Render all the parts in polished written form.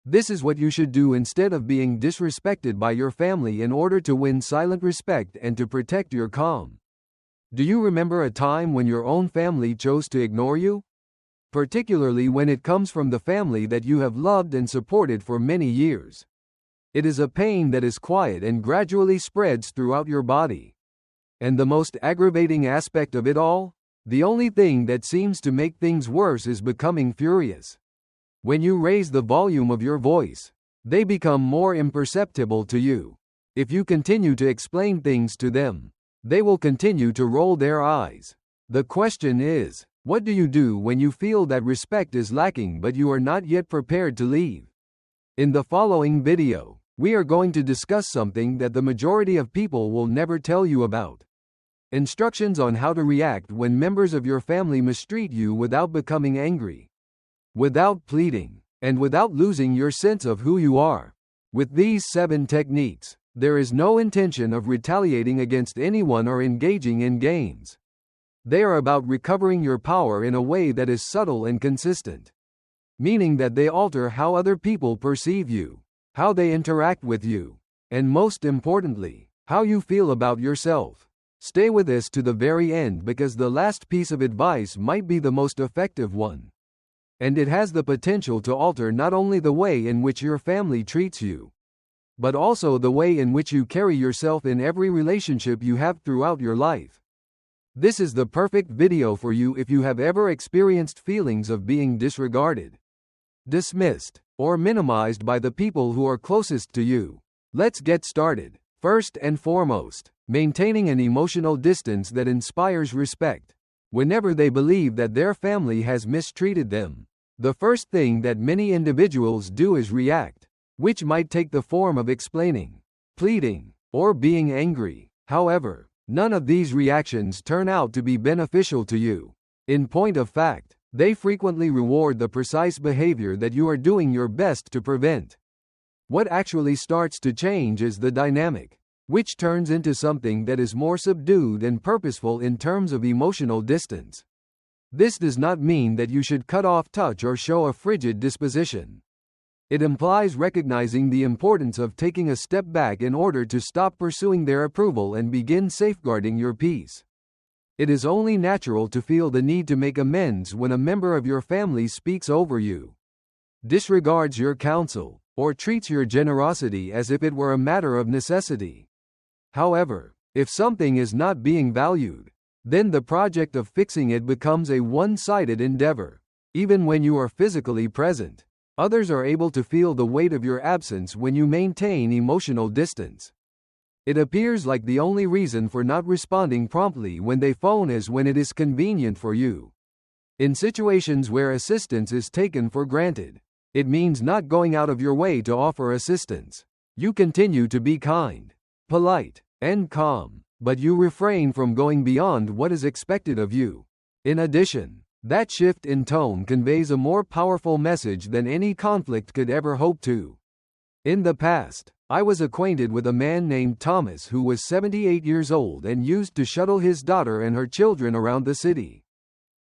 This is what you should do instead of being disrespected by your family in order to win silent respect and to protect your calm. Do you remember a time when your own family chose to ignore you? Particularly when it comes from the family that you have loved and supported for many years. It is a pain that is quiet and gradually spreads throughout your body. And the most aggravating aspect of it all? The only thing that seems to make things worse is becoming furious. When you raise the volume of your voice, they become more imperceptible to you. If you continue to explain things to them, they will continue to roll their eyes. The question is, what do you do when you feel that respect is lacking but you are not yet prepared to leave? In the following video, we are going to discuss something that the majority of people will never tell you about. Instructions on how to react when members of your family mistreat you without becoming angry, without pleading, and without losing your sense of who you are. With these 7 techniques, there is no intention of retaliating against anyone or engaging in games. They are about recovering your power in a way that is subtle and consistent, meaning that they alter how other people perceive you, how they interact with you, and most importantly, how you feel about yourself. Stay with us to the very end because the last piece of advice might be the most effective one. And it has the potential to alter not only the way in which your family treats you, but also the way in which you carry yourself in every relationship you have throughout your life. This is the perfect video for you if you have ever experienced feelings of being disregarded, dismissed, or minimized by the people who are closest to you. Let's get started. First and foremost, maintaining an emotional distance that inspires respect. Whenever they believe that their family has mistreated them, the first thing that many individuals do is react, which might take the form of explaining, pleading, or being angry. However, none of these reactions turn out to be beneficial to you. In point of fact, they frequently reward the precise behavior that you are doing your best to prevent. What actually starts to change is the dynamic, which turns into something that is more subdued and purposeful in terms of emotional distance. This does not mean that you should cut off touch or show a frigid disposition. It implies recognizing the importance of taking a step back in order to stop pursuing their approval and begin safeguarding your peace. It is only natural to feel the need to make amends when a member of your family speaks over you, disregards your counsel, or treats your generosity as if it were a matter of necessity. However, if something is not being valued, then the project of fixing it becomes a one-sided endeavor. Even when you are physically present, others are able to feel the weight of your absence when you maintain emotional distance. It appears like the only reason for not responding promptly when they phone is when it is convenient for you. In situations where assistance is taken for granted, it means not going out of your way to offer assistance. You continue to be kind, polite, and calm, but you refrain from going beyond what is expected of you. In addition, that shift in tone conveys a more powerful message than any conflict could ever hope to. In the past, I was acquainted with a man named Thomas who was 78 years old and used to shuttle his daughter and her children around the city.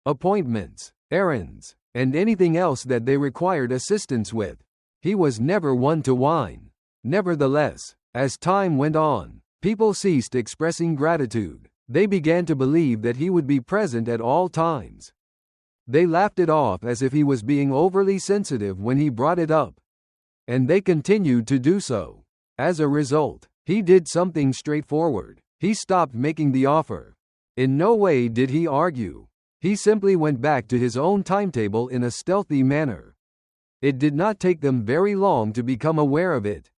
Appointments, errands, and anything else that they required assistance with. He was never one to whine. Nevertheless, as time went on, people ceased expressing gratitude. They began to believe that he would be present at all times. They laughed it off as if he was being overly sensitive when he brought it up. And they continued to do so. As a result, he did something straightforward. He stopped making the offer. In no way did he argue. He simply went back to his own timetable in a stealthy manner. It did not take them very long to become aware of it.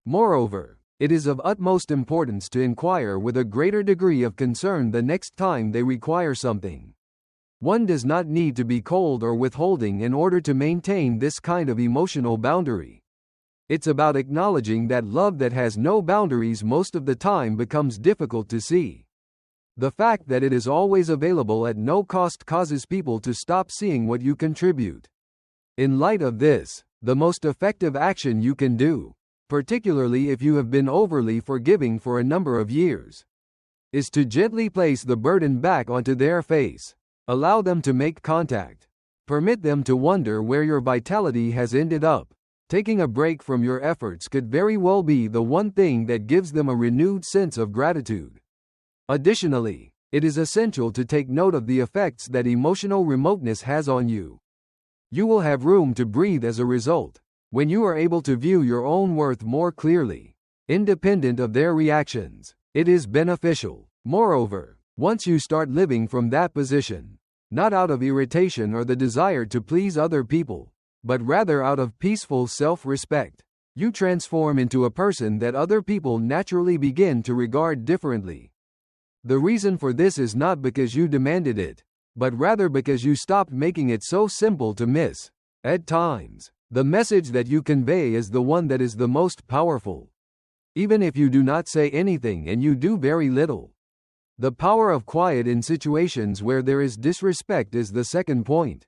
Moreover, it is of utmost importance to inquire with a greater degree of concern the next time they require something. One does not need to be cold or withholding in order to maintain this kind of emotional boundary. It's about acknowledging that love that has no boundaries most of the time becomes difficult to see. The fact that it is always available at no cost causes people to stop seeing what you contribute. In light of this, the most effective action you can do, particularly if you have been overly forgiving for a number of years, is to gently place the burden back onto their face. Allow them to make contact. Permit them to wonder where your vitality has ended up. Taking a break from your efforts could very well be the one thing that gives them a renewed sense of gratitude. Additionally, it is essential to take note of the effects that emotional remoteness has on you. You will have room to breathe as a result, when you are able to view your own worth more clearly, independent of their reactions. It is beneficial. Moreover, once you start living from that position, not out of irritation or the desire to please other people, but rather out of peaceful self-respect, you transform into a person that other people naturally begin to regard differently. The reason for this is not because you demanded it, but rather because you stopped making it so simple to miss. At times, the message that you convey is the one that is the most powerful. Even if you do not say anything and you do very little. The power of quiet in situations where there is disrespect is the second point.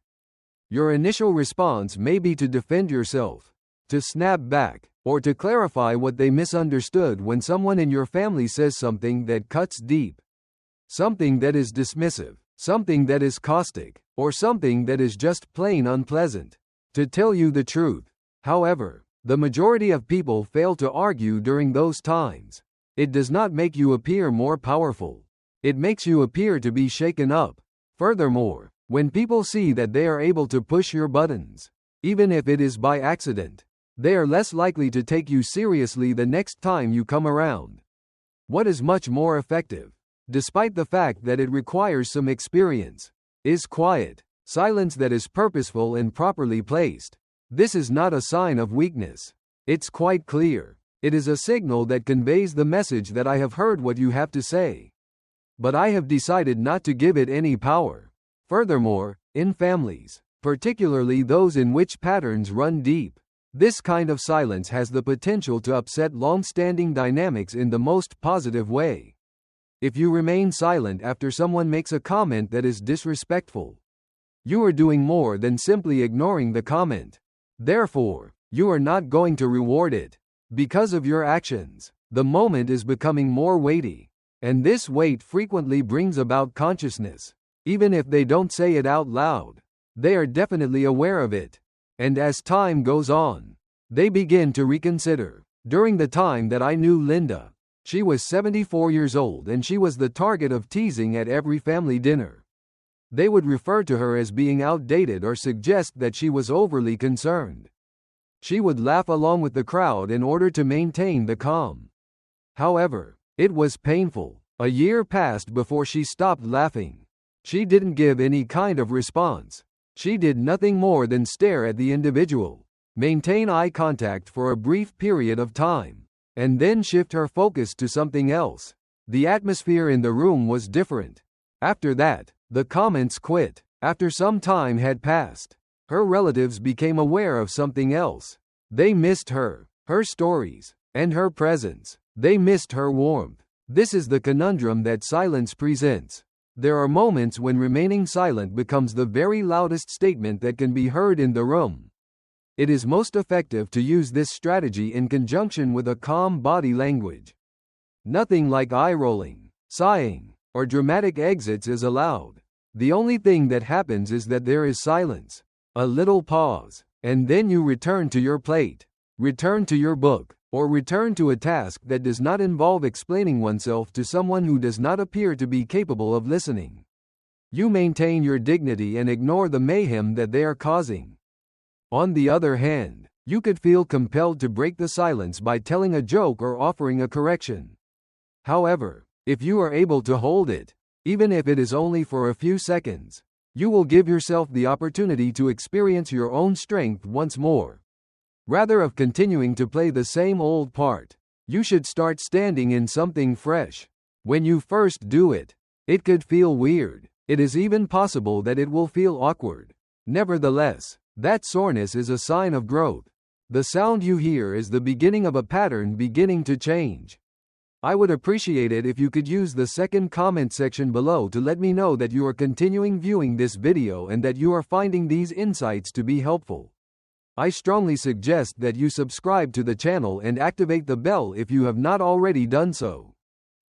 Your initial response may be to defend yourself, to snap back, or to clarify what they misunderstood when someone in your family says something that cuts deep. Something that is dismissive, something that is caustic, or something that is just plain unpleasant. To tell you the truth, however, the majority of people fail to argue during those times. It does not make you appear more powerful. It makes you appear to be shaken up. Furthermore, when people see that they are able to push your buttons, even if it is by accident, they are less likely to take you seriously the next time you come around. What is much more effective, despite the fact that it requires some experience, is quiet, silence that is purposeful and properly placed. This is not a sign of weakness. It's quite clear. It is a signal that conveys the message that I have heard what you have to say, but I have decided not to give it any power. Furthermore, in families, particularly those in which patterns run deep, this kind of silence has the potential to upset long-standing dynamics in the most positive way. If you remain silent after someone makes a comment that is disrespectful, you are doing more than simply ignoring the comment. Therefore, you are not going to reward it. Because of your actions, the moment is becoming more weighty, and this weight frequently brings about consciousness. Even if they don't say it out loud, they are definitely aware of it. And as time goes on, they begin to reconsider. During the time that I knew Linda, she was 74 years old and she was the target of teasing at every family dinner. They would refer to her as being outdated or suggest that she was overly concerned. She would laugh along with the crowd in order to maintain the calm. However, it was painful. A year passed before she stopped laughing. She didn't give any kind of response. She did nothing more than stare at the individual, maintain eye contact for a brief period of time, and then shift her focus to something else. The atmosphere in the room was different. After that, the comments quit. After some time had passed, her relatives became aware of something else. They missed her, her stories, and her presence. They missed her warmth. This is the conundrum that silence presents. There are moments when remaining silent becomes the very loudest statement that can be heard in the room. It is most effective to use this strategy in conjunction with a calm body language. Nothing like eye-rolling, sighing, or dramatic exits is allowed. The only thing that happens is that there is silence, a little pause, and then you return to your plate, return to your book, or return to a task that does not involve explaining oneself to someone who does not appear to be capable of listening. You maintain your dignity and ignore the mayhem that they are causing. On the other hand, you could feel compelled to break the silence by telling a joke or offering a correction. However, if you are able to hold it, even if it is only for a few seconds, you will give yourself the opportunity to experience your own strength once more. Rather of continuing to play the same old part, you should start standing in something fresh. When you first do it, it could feel weird. It is even possible that it will feel awkward. Nevertheless, that soreness is a sign of growth. The sound you hear is the beginning of a pattern beginning to change. I would appreciate it if you could use the second comment section below to let me know that you are continuing viewing this video and that you are finding these insights to be helpful. I strongly suggest that you subscribe to the channel and activate the bell if you have not already done so.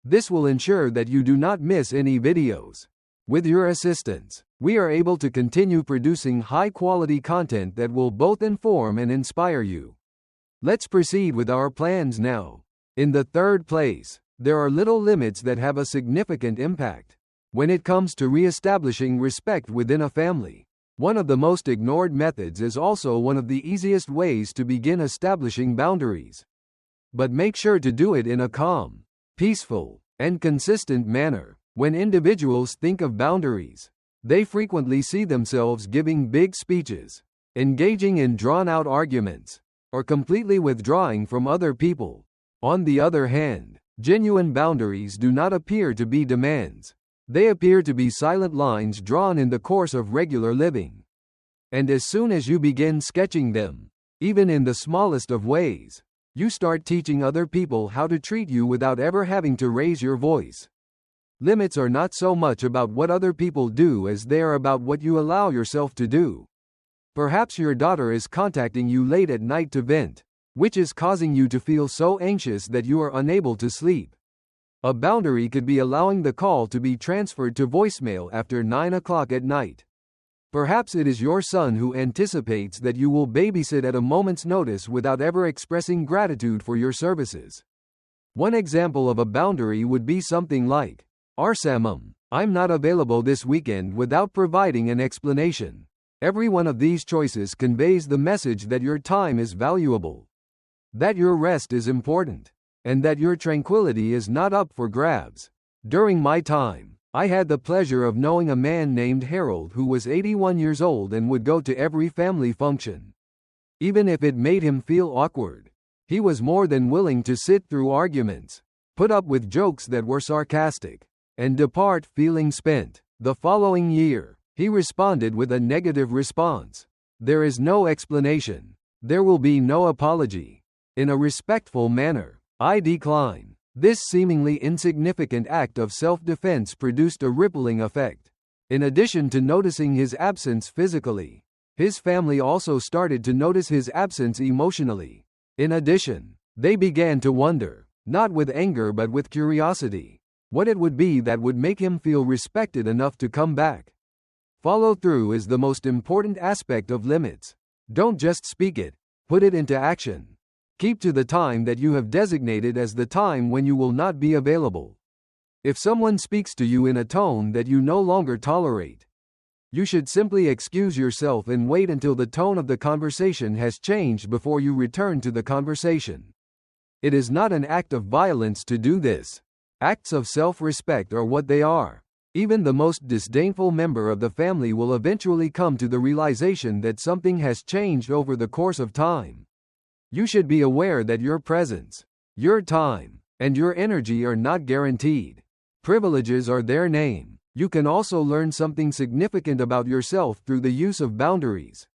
This will ensure that you do not miss any videos. With your assistance, we are able to continue producing high-quality content that will both inform and inspire you. Let's proceed with our plans now. In the third place, there are little limits that have a significant impact. When it comes to re-establishing respect within a family, one of the most ignored methods is also one of the easiest ways to begin establishing boundaries. But make sure to do it in a calm, peaceful, and consistent manner. When individuals think of boundaries, they frequently see themselves giving big speeches, engaging in drawn-out arguments, or completely withdrawing from other people. On the other hand, genuine boundaries do not appear to be demands. They appear to be silent lines drawn in the course of regular living. And as soon as you begin sketching them, even in the smallest of ways, you start teaching other people how to treat you without ever having to raise your voice. Limits are not so much about what other people do as they are about what you allow yourself to do. Perhaps your daughter is contacting you late at night to vent, which is causing you to feel so anxious that you are unable to sleep. A boundary could be allowing the call to be transferred to voicemail after 9 o'clock at night. Perhaps it is your son who anticipates that you will babysit at a moment's notice without ever expressing gratitude for your services. One example of a boundary would be something like, "Arsamum, I'm not available this weekend," without providing an explanation. Every one of these choices conveys the message that your time is valuable, that your rest is important, and that your tranquility is not up for grabs. During my time, I had the pleasure of knowing a man named Harold who was 81 years old and would go to every family function. Even if it made him feel awkward, he was more than willing to sit through arguments, put up with jokes that were sarcastic, and depart feeling spent. The following year, he responded with a negative response. There is no explanation. There will be no apology. In a respectful manner, I decline. This seemingly insignificant act of self-defense produced a rippling effect. In addition to noticing his absence physically, his family also started to notice his absence emotionally. In addition, they began to wonder, not with anger but with curiosity, what it would be that would make him feel respected enough to come back. Follow-through is the most important aspect of limits. Don't just speak it, put it into action. Keep to the time that you have designated as the time when you will not be available. If someone speaks to you in a tone that you no longer tolerate, you should simply excuse yourself and wait until the tone of the conversation has changed before you return to the conversation. It is not an act of violence to do this. Acts of self-respect are what they are. Even the most disdainful member of the family will eventually come to the realization that something has changed over the course of time. You should be aware that your presence, your time, and your energy are not guaranteed. Privileges are their name. You can also learn something significant about yourself through the use of boundaries.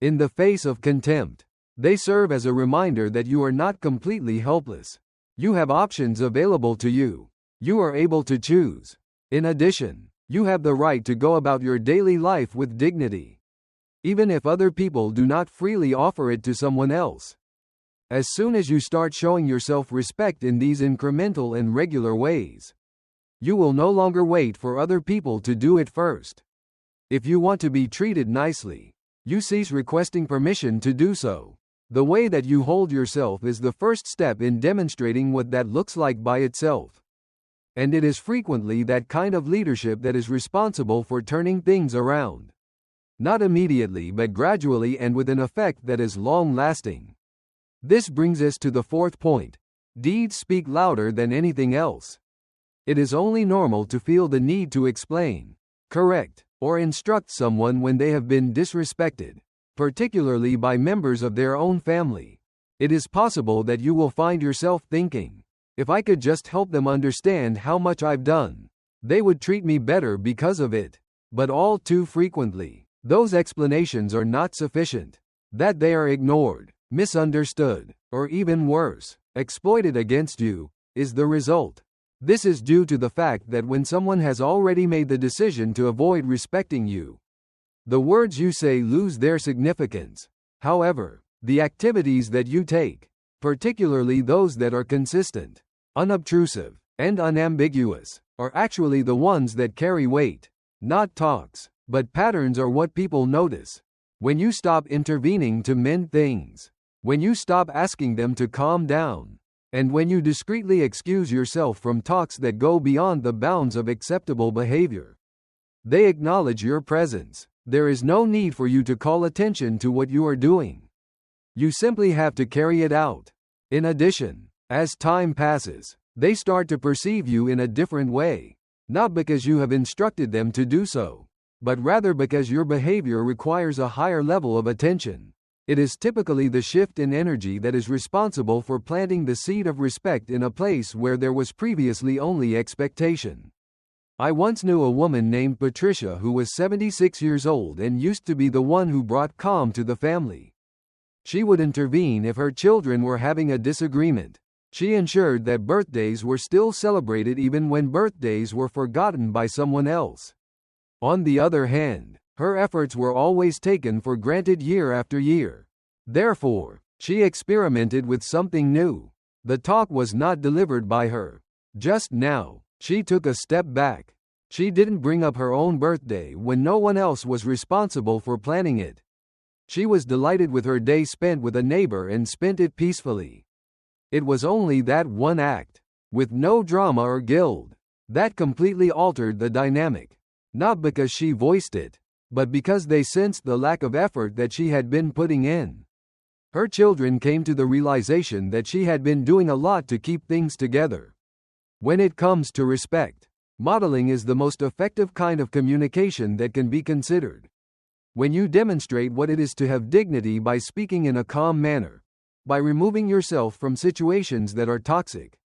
In the face of contempt, they serve as a reminder that you are not completely helpless. You have options available to you. You are able to choose. In addition, you have the right to go about your daily life with dignity, even if other people do not freely offer it to someone else. As soon as you start showing yourself respect in these incremental and regular ways, you will no longer wait for other people to do it first. If you want to be treated nicely, you cease requesting permission to do so. The way that you hold yourself is the first step in demonstrating what that looks like by itself. And it is frequently that kind of leadership that is responsible for turning things around. Not immediately but gradually and with an effect that is long-lasting. This brings us to the fourth point. Deeds speak louder than anything else. It is only normal to feel the need to explain, correct, or instruct someone when they have been disrespected, particularly by members of their own family. It is possible that you will find yourself thinking, if I could just help them understand how much I've done, they would treat me better because of it. But all too frequently, those explanations are not sufficient. That they are ignored, misunderstood, or even worse, exploited against you, is the result. This is due to the fact that when someone has already made the decision to avoid respecting you, the words you say lose their significance. However, the activities that you take, particularly those that are consistent, unobtrusive, and unambiguous, are actually the ones that carry weight. Not talks, But patterns are what people notice. When you stop intervening to mend things, when you stop asking them to calm down, and when you discreetly excuse yourself from talks that go beyond the bounds of acceptable behavior, they acknowledge your presence. There is no need for you to call attention to what you are doing. You simply have to carry it out. In addition, as time passes, they start to perceive you in a different way, not because you have instructed them to do so, but rather because your behavior requires a higher level of attention. It is typically the shift in energy that is responsible for planting the seed of respect in a place where there was previously only expectation. I once knew a woman named Patricia who was 76 years old and used to be the one who brought calm to the family. She would intervene if her children were having a disagreement. She ensured that birthdays were still celebrated even when birthdays were forgotten by someone else. On the other hand, her efforts were always taken for granted year after year. Therefore, she experimented with something new. The talk was not delivered by her. Just now, she took a step back. She didn't bring up her own birthday when no one else was responsible for planning it. She was delighted with her day spent with a neighbor and spent it peacefully. It was only that one act, with no drama or guilt, that completely altered the dynamic. Not because she voiced it, but because they sensed the lack of effort that she had been putting in. Her children came to the realization that she had been doing a lot to keep things together. When it comes to respect, modeling is the most effective kind of communication that can be considered. When you demonstrate what it is to have dignity by speaking in a calm manner, by removing yourself from situations that are toxic,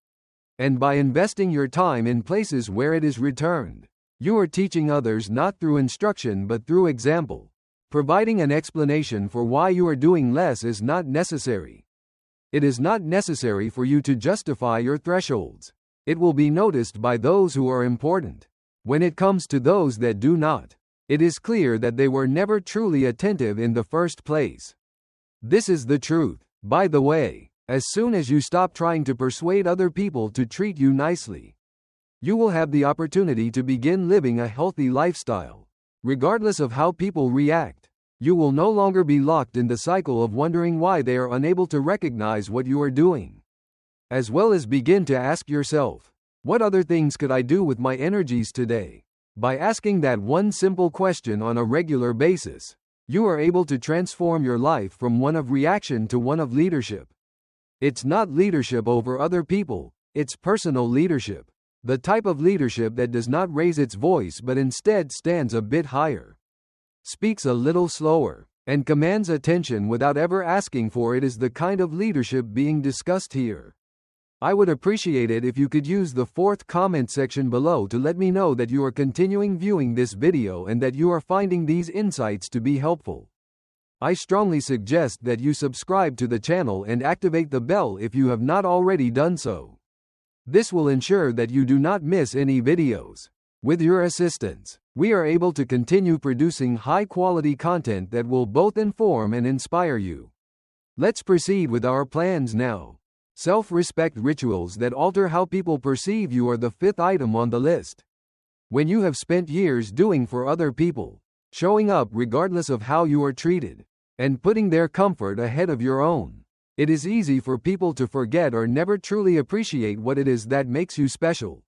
and by investing your time in places where it is returned, you are teaching others not through instruction but through example. Providing an explanation for why you are doing less is not necessary. It is not necessary for you to justify your thresholds. It will be noticed by those who are important. When it comes to those that do not, it is clear that they were never truly attentive in the first place. This is the truth, by the way. As soon as you stop trying to persuade other people to treat you nicely, you will have the opportunity to begin living a healthy lifestyle. Regardless of how people react, you will no longer be locked in the cycle of wondering why they are unable to recognize what you are doing. As well as begin to ask yourself, what other things could I do with my energies today? By asking that one simple question on a regular basis, you are able to transform your life from one of reaction to one of leadership. It's not leadership over other people, it's personal leadership. The type of leadership that does not raise its voice but instead stands a bit higher, speaks a little slower, and commands attention without ever asking for it is the kind of leadership being discussed here. I would appreciate it if you could use the fourth comment section below to let me know that you are continuing viewing this video and that you are finding these insights to be helpful. I strongly suggest that you subscribe to the channel and activate the bell if you have not already done so. This will ensure that you do not miss any videos. With your assistance, we are able to continue producing high-quality content that will both inform and inspire you. Let's proceed with our plans now. Self-respect rituals that alter how people perceive you are the fifth item on the list. When you have spent years doing for other people, showing up regardless of how you are treated, and putting their comfort ahead of your own, it is easy for people to forget or never truly appreciate what it is that makes you special.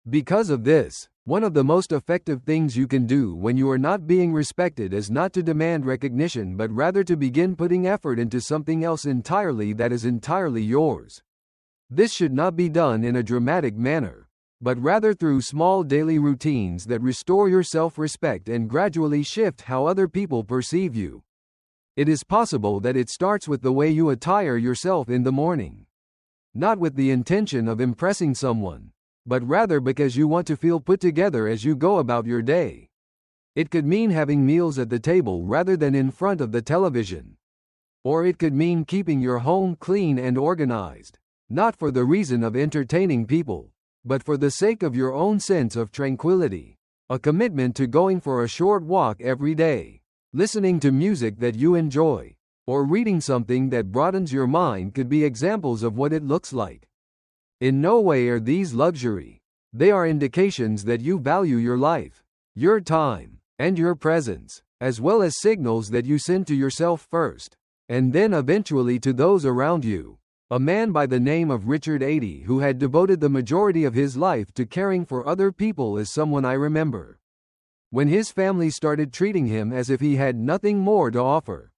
Because of this, one of the most effective things you can do when you are not being respected is not to demand recognition but rather to begin putting effort into something else entirely that is entirely yours. This should not be done in a dramatic manner, but rather through small daily routines that restore your self-respect and gradually shift how other people perceive you. It is possible that it starts with the way you attire yourself in the morning. Not with the intention of impressing someone, but rather because you want to feel put together as you go about your day. It could mean having meals at the table rather than in front of the television. Or it could mean keeping your home clean and organized, not for the reason of entertaining people, but for the sake of your own sense of tranquility. A commitment to going for a short walk every day, listening to music that you enjoy, or reading something that broadens your mind could be examples of what it looks like. In no way are these luxury. They are indications that you value your life, your time, and your presence, as well as signals that you send to yourself first, and then eventually to those around you. A man by the name of Richard 80, who had devoted the majority of his life to caring for other people, is someone I remember. When his family started treating him as if he had nothing more to offer,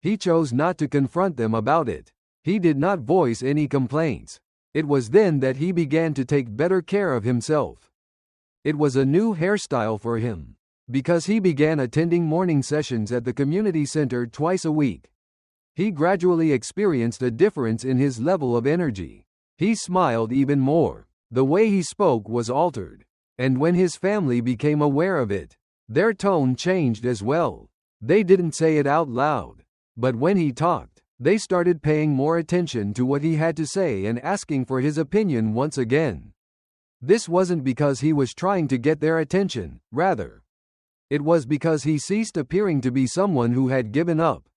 he chose not to confront them about it. He did not voice any complaints. It was then that he began to take better care of himself. It was a new hairstyle for him, because he began attending morning sessions at the community center twice a week. He gradually experienced a difference in his level of energy. He smiled even more. The way he spoke was altered. And when his family became aware of it, their tone changed as well. They didn't say it out loud, but when he talked, they started paying more attention to what he had to say and asking for his opinion once again. This wasn't because he was trying to get their attention, rather, it was because he ceased appearing to be someone who had given up.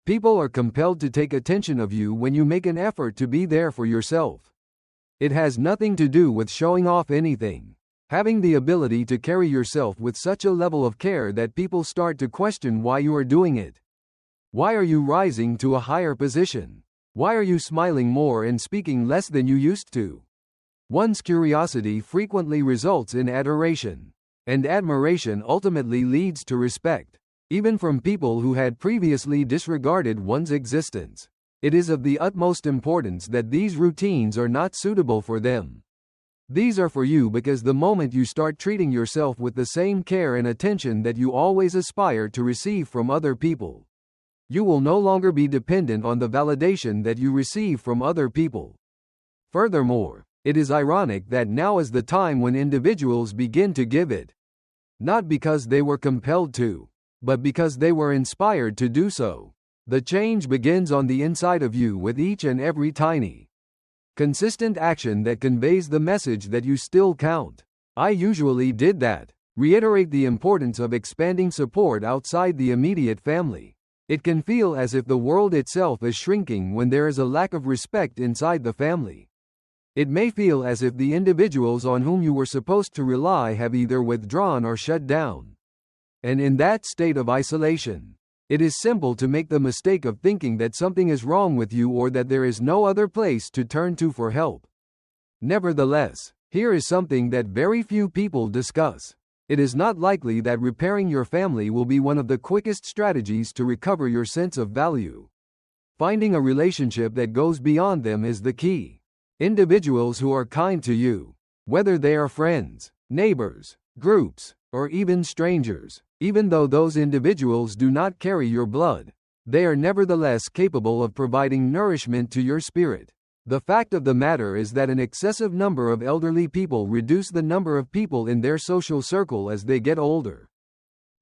People are compelled to take attention of you when you make an effort to be there for yourself. It has nothing to do with showing off anything. Having the ability to carry yourself with such a level of care that people start to question why you are doing it. Why are you rising to a higher position? Why are you smiling more and speaking less than you used to? One's curiosity frequently results in adoration, and admiration ultimately leads to respect. Even from people who had previously disregarded one's existence. It is of the utmost importance that these routines are not suitable for them. These are for you because the moment you start treating yourself with the same care and attention that you always aspire to receive from other people, you will no longer be dependent on the validation that you receive from other people. Furthermore, it is ironic that now is the time when individuals begin to give it. Not because they were compelled to, but because they were inspired to do so. The change begins on the inside of you with each and every tiny, consistent action that conveys the message that you still count. I usually did that. Reiterate the importance of expanding support outside the immediate family. It can feel as if the world itself is shrinking when there is a lack of respect inside the family. It may feel as if the individuals on whom you were supposed to rely have either withdrawn or shut down. And in that state of isolation, it is simple to make the mistake of thinking that something is wrong with you or that there is no other place to turn to for help. Nevertheless, here is something that very few people discuss. It is not likely that repairing your family will be one of the quickest strategies to recover your sense of value. Finding a relationship that goes beyond them is the key. Individuals who are kind to you, whether they are friends, neighbors, groups, or even strangers, even though those individuals do not carry your blood, they are nevertheless capable of providing nourishment to your spirit. The fact of the matter is that an excessive number of elderly people reduce the number of people in their social circle as they get older.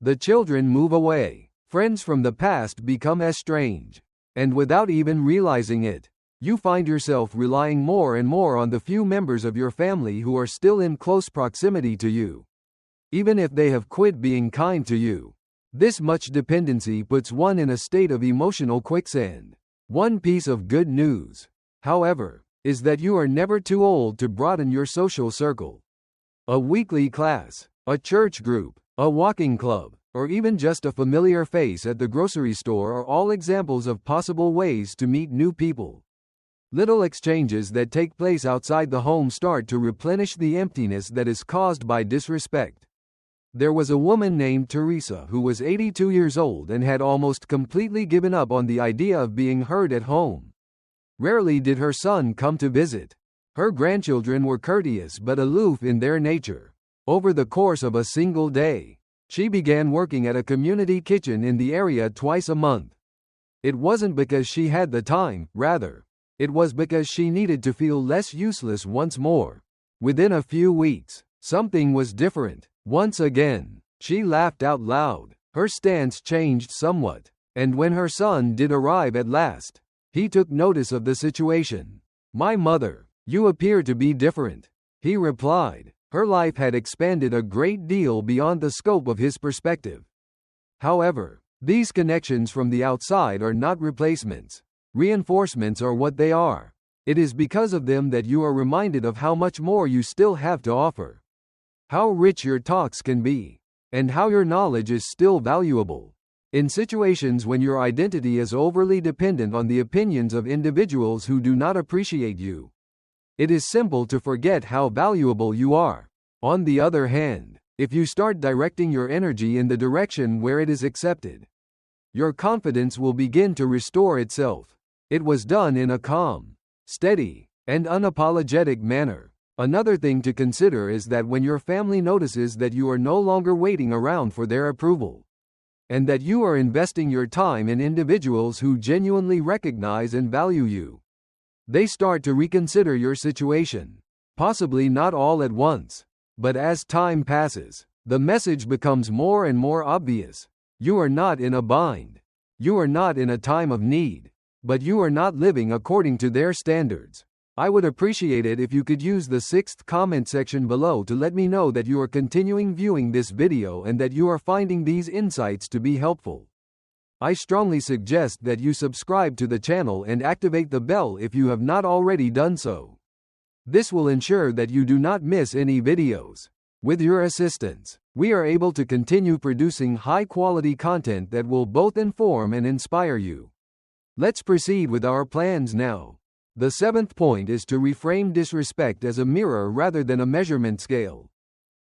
The children move away, friends from the past become estranged, and without even realizing it, you find yourself relying more and more on the few members of your family who are still in close proximity to you. Even if they have quit being kind to you, this much dependency puts one in a state of emotional quicksand. One piece of good news, however, is that you are never too old to broaden your social circle. A weekly class, a church group, a walking club, or even just a familiar face at the grocery store are all examples of possible ways to meet new people. Little exchanges that take place outside the home start to replenish the emptiness that is caused by disrespect. There was a woman named Teresa who was 82 years old and had almost completely given up on the idea of being heard at home. Rarely did her son come to visit. Her grandchildren were courteous but aloof in their nature. Over the course of a single day, she began working at a community kitchen in the area twice a month. It wasn't because she had the time, rather, it was because she needed to feel less useless once more. Within a few weeks, something was different. Once again, she laughed out loud. Her stance changed somewhat, and when her son did arrive at last, he took notice of the situation. "My mother, you appear to be different," he replied. Her life had expanded a great deal beyond the scope of his perspective. However, these connections from the outside are not replacements. Reinforcements are what they are. It is because of them that you are reminded of how much more you still have to offer. How rich your talks can be. and how your knowledge is still valuable. In situations when your identity is overly dependent on the opinions of individuals who do not appreciate you, it is simple to forget how valuable you are. On the other hand, if you start directing your energy in the direction where it is accepted, your confidence will begin to restore itself. It was done in a calm, steady, and unapologetic manner. Another thing to consider is that when your family notices that you are no longer waiting around for their approval, and that you are investing your time in individuals who genuinely recognize and value you, they start to reconsider your situation. Possibly not all at once, but as time passes, the message becomes more and more obvious. You are not in a bind. You are not in a time of need, but you are not living according to their standards. I would appreciate it if you could use the 6th comment section below to let me know that you are continuing viewing this video and that you are finding these insights to be helpful. I strongly suggest that you subscribe to the channel and activate the bell if you have not already done so. This will ensure that you do not miss any videos. With your assistance, we are able to continue producing high-quality content that will both inform and inspire you. Let's proceed with our plans now. The 7th point is to reframe disrespect as a mirror rather than a measurement scale.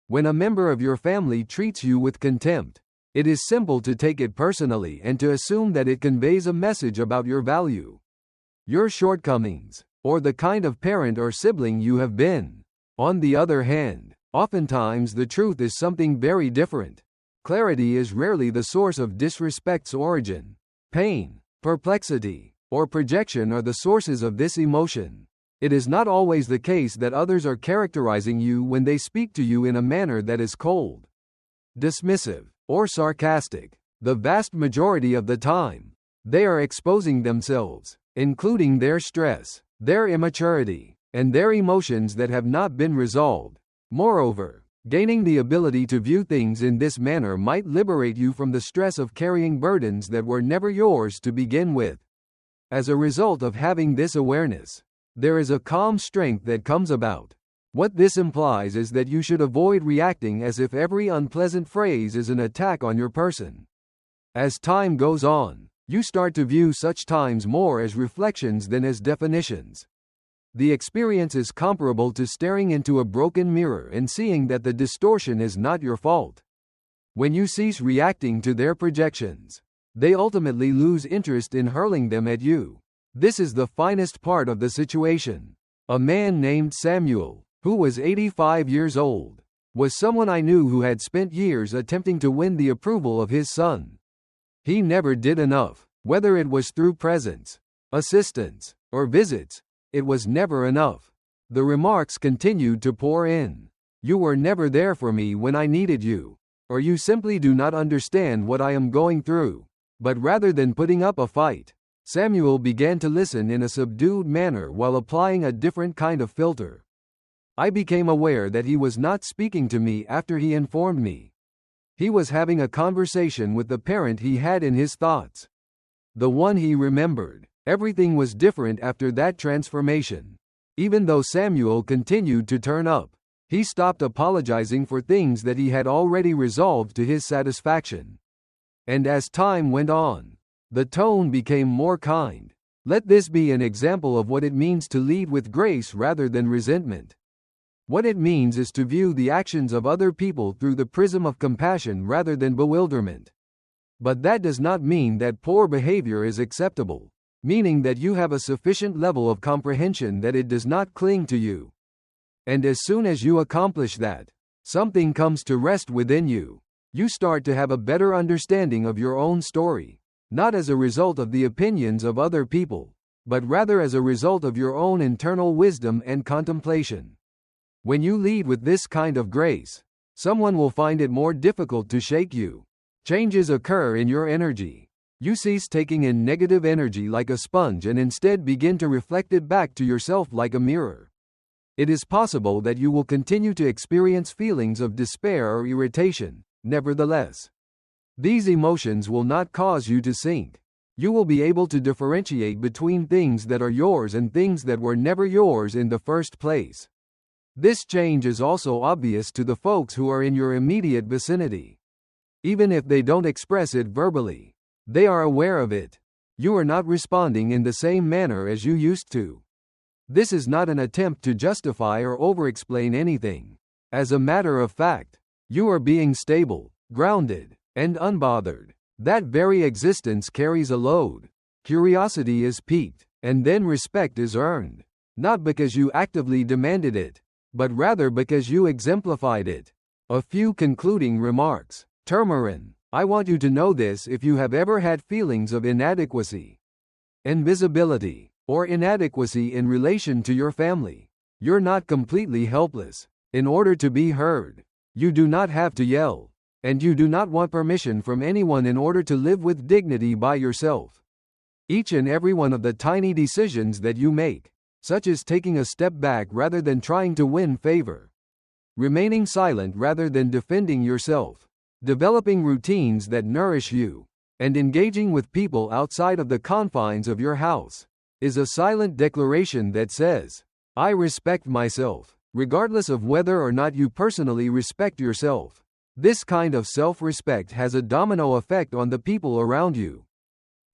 When a member of your family treats you with contempt, it is simple to take it personally and to assume that it conveys a message about your value, your shortcomings, or the kind of parent or sibling you have been. On the other hand, oftentimes the truth is something very different. Clarity is rarely the source of disrespect's origin. Pain, perplexity, or projection are the sources of this emotion. It is not always the case that others are characterizing you when they speak to you in a manner that is cold, dismissive, or sarcastic. The vast majority of the time, they are exposing themselves, including their stress, their immaturity, and their emotions that have not been resolved. Moreover, gaining the ability to view things in this manner might liberate you from the stress of carrying burdens that were never yours to begin with. As a result of having this awareness, there is a calm strength that comes about. What this implies is that you should avoid reacting as if every unpleasant phrase is an attack on your person. As time goes on, you start to view such times more as reflections than as definitions. The experience is comparable to staring into a broken mirror and seeing that the distortion is not your fault. When you cease reacting to their projections, they ultimately lose interest in hurling them at you. This is the finest part of the situation. A man named Samuel, who was 85 years old, was someone I knew who had spent years attempting to win the approval of his son. He never did enough. Whether it was through presents, assistance, or visits, it was never enough. The remarks continued to pour in. You were never there for me when I needed you, or you simply do not understand what I am going through. But rather than putting up a fight, Samuel began to listen in a subdued manner while applying a different kind of filter. I became aware that he was not speaking to me after he informed me. He was having a conversation with the parent he had in his thoughts, the one he remembered. Everything was different after that transformation. Even though Samuel continued to turn up, he stopped apologizing for things that he had already resolved to his satisfaction. And as time went on, the tone became more kind. Let this be an example of what it means to lead with grace rather than resentment. What it means is to view the actions of other people through the prism of compassion rather than bewilderment. But that does not mean that poor behavior is acceptable, meaning that you have a sufficient level of comprehension that it does not cling to you. And as soon as you accomplish that, something comes to rest within you. You start to have a better understanding of your own story, not as a result of the opinions of other people, but rather as a result of your own internal wisdom and contemplation. When you lead with this kind of grace, someone will find it more difficult to shake you. Changes occur in your energy. You cease taking in negative energy like a sponge and instead begin to reflect it back to yourself like a mirror. It is possible that you will continue to experience feelings of despair or irritation. Nevertheless, these emotions will not cause you to sink. You will be able to differentiate between things that are yours and things that were never yours in the first place. This change is also obvious to the folks who are in your immediate vicinity. Even if they don't express it verbally, they are aware of it. You are not responding in the same manner as you used to. This is not an attempt to justify or over-explain anything. As a matter of fact, you are being stable, grounded, and unbothered. That very existence carries a load. Curiosity is piqued, and then respect is earned. Not because you actively demanded it, but rather because you exemplified it. A few concluding remarks. Turmarin, I want you to know this: if you have ever had feelings of inadequacy, invisibility, or inadequacy in relation to your family, you're not completely helpless. In order to be heard, you do not have to yell, and you do not want permission from anyone in order to live with dignity by yourself. Each and every one of the tiny decisions that you make, such as taking a step back rather than trying to win favor, remaining silent rather than defending yourself, developing routines that nourish you, and engaging with people outside of the confines of your house, is a silent declaration that says, I respect myself, regardless of whether or not you personally respect yourself. This kind of self-respect has a domino effect on the people around you.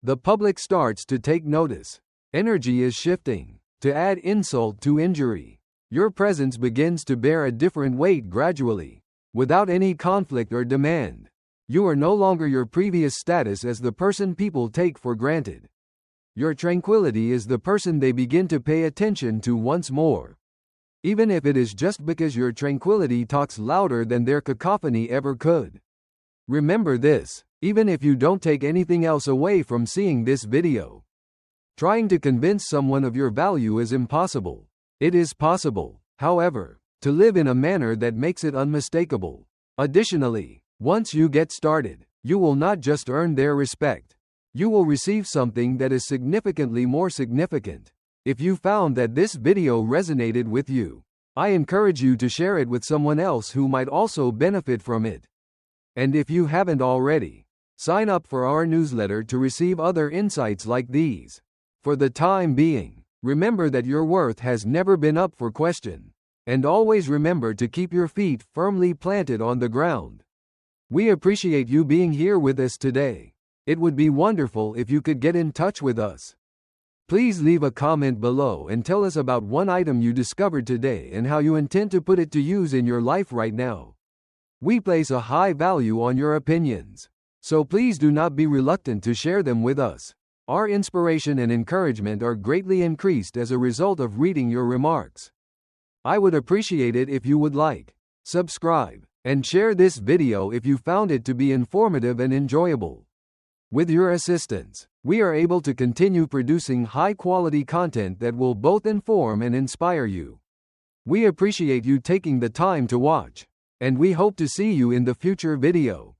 The public starts to take notice. Energy is shifting. To add insult to injury, your presence begins to bear a different weight gradually, without any conflict or demand. You are no longer your previous status as the person people take for granted. Your tranquility is the person they begin to pay attention to once more. Even if it is just because your tranquility talks louder than their cacophony ever could. Remember this, even if you don't take anything else away from seeing this video. Trying to convince someone of your value is impossible. It is possible, however, to live in a manner that makes it unmistakable. Additionally, once you get started, you will not just earn their respect. You will receive something that is significantly more significant. If you found that this video resonated with you, I encourage you to share it with someone else who might also benefit from it. And if you haven't already, sign up for our newsletter to receive other insights like these. For the time being, remember that your worth has never been up for question. And always remember to keep your feet firmly planted on the ground. We appreciate you being here with us today. It would be wonderful if you could get in touch with us. Please leave a comment below and tell us about one item you discovered today and how you intend to put it to use in your life right now. We place a high value on your opinions, so please do not be reluctant to share them with us. Our inspiration and encouragement are greatly increased as a result of reading your remarks. I would appreciate it if you would like, subscribe, and share this video if you found it to be informative and enjoyable. With your assistance, we are able to continue producing high-quality content that will both inform and inspire you. We appreciate you taking the time to watch, and we hope to see you in the future video.